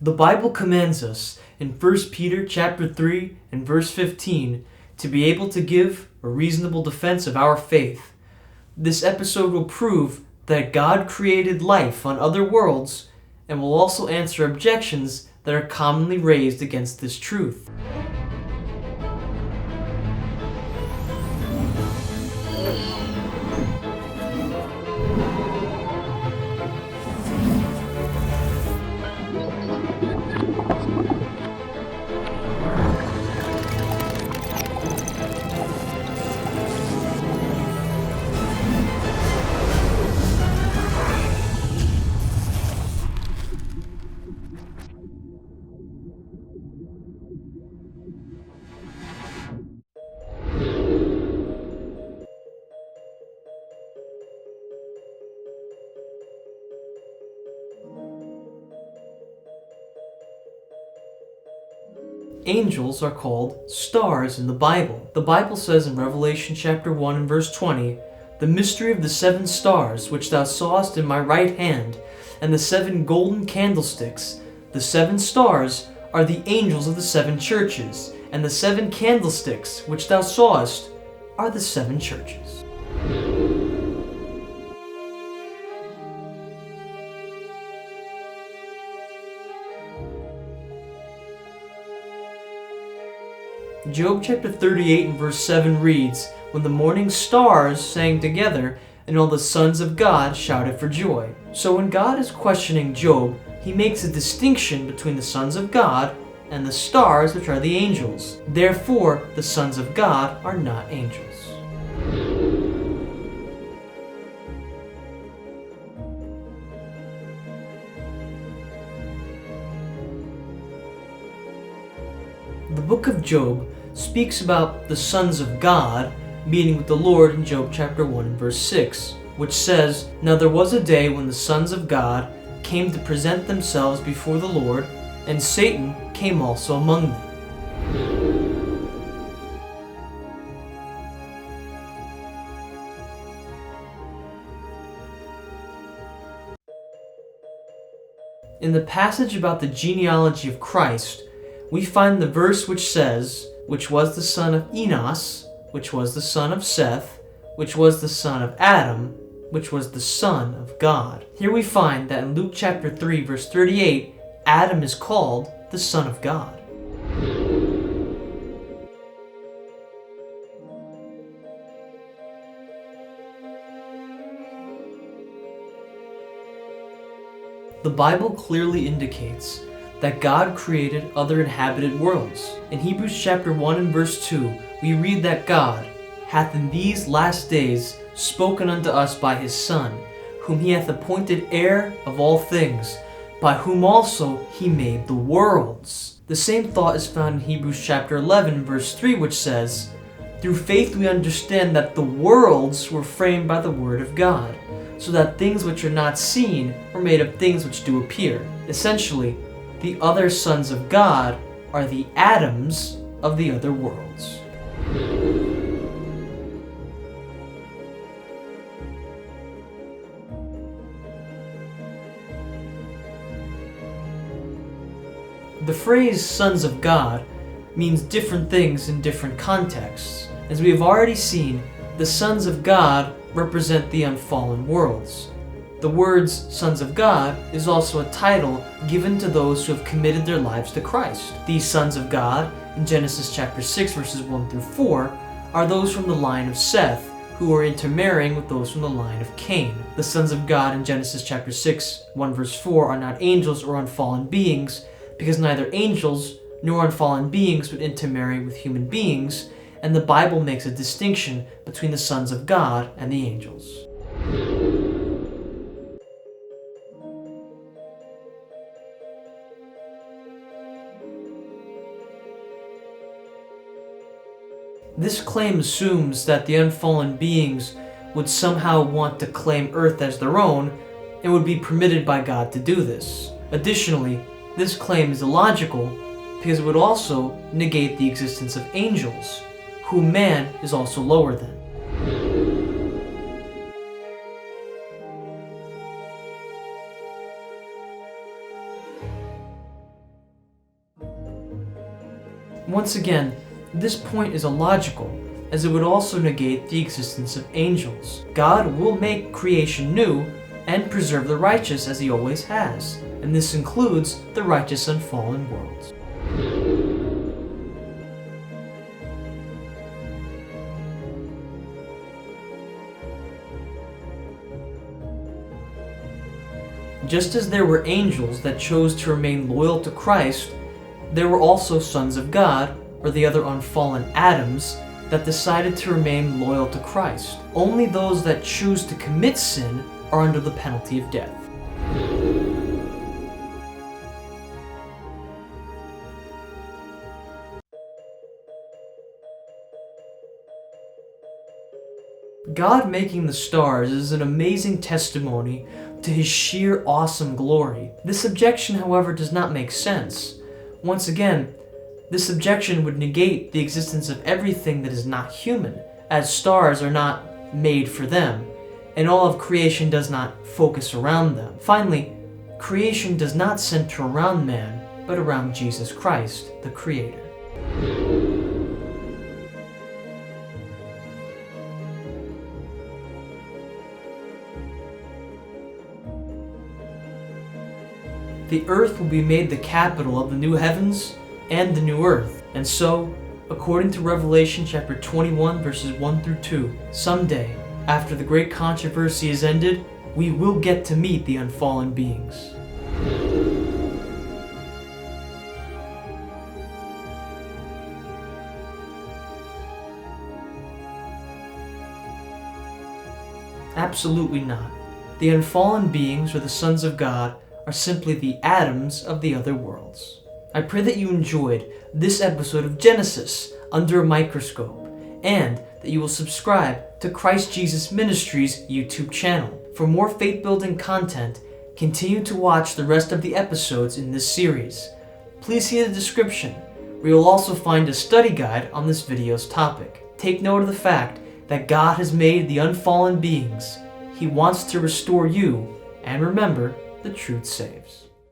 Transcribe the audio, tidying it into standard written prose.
The Bible commands us in 1 Peter chapter 3 and verse 15 to be able to give a reasonable defense of our faith. This episode will prove that God created life on other worlds and will also answer objections that are commonly raised against this truth. Angels are called stars in the Bible. The Bible says in Revelation chapter 1 and verse 20, "The mystery of the 7 stars which thou sawest in my right hand, and the 7 golden candlesticks. The 7 stars are the angels of the 7 churches, and the 7 candlesticks which thou sawest are the 7 churches." Job chapter 38 and verse 7 reads, "When the morning stars sang together, and all the sons of God shouted for joy." So when God is questioning Job, he makes a distinction between the sons of God and the stars, which are the angels. Therefore, the sons of God are not angels. The book of Job speaks about the sons of God meeting with the Lord in Job chapter 1 and verse 6, which says, "Now there was a day when the sons of God came to present themselves before the Lord, and Satan came also among them." In the passage about the genealogy of Christ, we find the verse which says, "Which was the son of Enos, which was the son of Seth, which was the son of Adam, which was the son of God." Here we find that in Luke chapter 3 verse 38, Adam is called the son of God. The Bible clearly indicates that God created other inhabited worlds. In Hebrews chapter 1 and verse 2, we read that God hath in these last days spoken unto us by his Son, whom he hath appointed heir of all things, by whom also he made the worlds. The same thought is found in Hebrews chapter 11 verse 3, which says, "Through faith we understand that the worlds were framed by the word of God, so that things which are not seen were made of things which do appear." Essentially, the other sons of God are the Adams of the other worlds. The phrase "sons of God" means different things in different contexts. As we have already seen, the sons of God represent the unfallen worlds. The words "sons of God" is also a title given to those who have committed their lives to Christ. These sons of God, in Genesis chapter 6 verses 1 through 4, are those from the line of Seth, who are intermarrying with those from the line of Cain. The sons of God in Genesis chapter 6, 1 verse 4 are not angels or unfallen beings, because neither angels nor unfallen beings would intermarry with human beings, and the Bible makes a distinction between the sons of God and the angels. This claim assumes that the unfallen beings would somehow want to claim Earth as their own and would be permitted by God to do this. Additionally, this claim is illogical because it would also negate the existence of angels, whom man is also lower than. Once again, this point is illogical, as it would also negate the existence of angels. God will make creation new and preserve the righteous as he always has, and this includes the righteous and fallen worlds. Just as there were angels that chose to remain loyal to Christ, there were also sons of God, or the other unfallen Adams, that decided to remain loyal to Christ. Only those that choose to commit sin are under the penalty of death. God making the stars is an amazing testimony to his sheer awesome glory. This objection, however, does not make sense. Once again, this objection would negate the existence of everything that is not human, as stars are not made for them, and all of creation does not focus around them. Finally, creation does not center around man, but around Jesus Christ, the Creator. The earth will be made the capital of the new heavens and the new earth. And so, according to Revelation chapter 21 verses 1 through 2, someday, after the great controversy is ended, we will get to meet the unfallen beings. Absolutely not. The unfallen beings, or the sons of God, are simply the atoms of the other worlds. I pray that you enjoyed this episode of Genesis Under a Microscope, and that you will subscribe to Christ Jesus Ministries YouTube channel. For more faith-building content, continue to watch the rest of the episodes in this series. Please see the description, where you'll also find a study guide on this video's topic. Take note of the fact that God has made the unfallen beings. He wants to restore you, and remember, the truth saves.